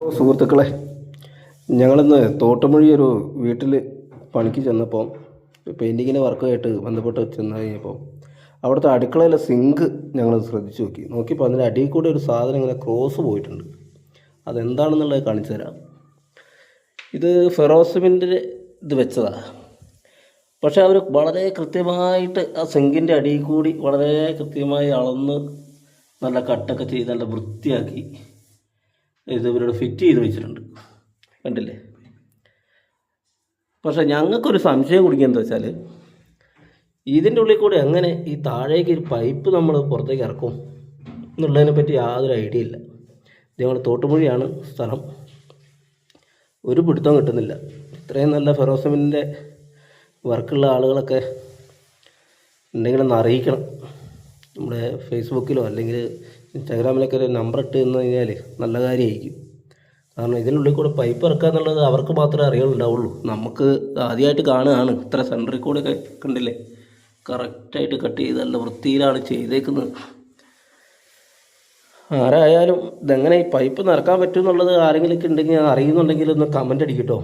സുഹൃത്തുക്കളെ, ഞങ്ങളിന്ന് തോട്ടുമൊഴി ഒരു വീട്ടിൽ പണിക്ക് ചെന്നപ്പോൾ പെയിൻറ്റിങ്ങിൻ്റെ വർക്കുമായിട്ട് ബന്ധപ്പെട്ട് ചെന്ന് കഴിഞ്ഞപ്പോൾ അവിടുത്തെ അടുക്കളയിലെ സിങ്ക് ഞങ്ങൾ ശ്രദ്ധിച്ച് നോക്കിയപ്പോൾ അതിൻ്റെ അടിയിൽ കൂടെ ഒരു സാധനം ഇങ്ങനെ ക്രോസ് പോയിട്ടുണ്ട്. അതെന്താണെന്നുള്ളത് കാണിച്ചു തരാം. ഇത് ഫെറോസിമെൻറ്റിൻ്റെ ഇത് വെച്ചതാണ്. പക്ഷേ അവർ വളരെ കൃത്യമായിട്ട് ആ സിങ്കിൻ്റെ അടിയിൽ കൂടി വളരെ കൃത്യമായി അളന്ന് നല്ല കട്ടൊക്കെ ചെയ്ത് നല്ല വൃത്തിയാക്കി ഇത് ഇവരോട് ഫിറ്റ് ചെയ്ത് വെച്ചിട്ടുണ്ട്. കണ്ടില്ലേ? പക്ഷേ ഞങ്ങൾക്കൊരു സംശയം കുടിക്കുക വെച്ചാൽ ഇതിൻ്റെ ഉള്ളിൽ കൂടെ എങ്ങനെ ഈ താഴേക്ക് ഒരു പൈപ്പ് നമ്മൾ പുറത്തേക്ക് ഇറക്കും എന്നുള്ളതിനെ പറ്റി യാതൊരു ഐഡിയ ഇല്ല. ഞങ്ങൾ തോട്ടുമൊഴിയാണ് സ്ഥലം. ഒരു പിടുത്തം കിട്ടുന്നില്ല. ഇത്രയും നല്ല ഫെറോസിമെൻറ്റിൻ്റെ വർക്കുള്ള ആളുകളൊക്കെ ഉണ്ടെങ്കിൽ ഒന്ന് അറിയിക്കണം. നമ്മുടെ ഫേസ്ബുക്കിലോ അല്ലെങ്കിൽ ഇൻസ്റ്റാഗ്രാമിലൊക്കെ ഒരു നമ്പർ ഇട്ട് തന്നു കഴിഞ്ഞാൽ നല്ല കാര്യമായിരിക്കും. കാരണം ഇതിനുള്ളിൽ കൂടെ പൈപ്പ് ഇറക്കുക എന്നുള്ളത് അവർക്ക് മാത്രമേ അറിയുന്നുണ്ടാവുള്ളൂ. നമുക്ക് ആദ്യമായിട്ട് കാണുകയാണ്. ഇത്ര സെൻറ്ററിൽ കൂടെയൊക്കെ കണ്ടില്ലേ, കറക്റ്റായിട്ട് കട്ട് ചെയ്ത് നല്ല വൃത്തിയിലാണ് ചെയ്തേക്കുന്നത്. ആരായാലും ഇതെങ്ങനെ ഈ പൈപ്പ് നിറക്കാൻ പറ്റും എന്നുള്ളത് ആരെങ്കിലും ഉണ്ടെങ്കിൽ അറിയുന്നുണ്ടെങ്കിൽ ഒന്ന് കമൻ്റ് അടിക്കട്ടോ.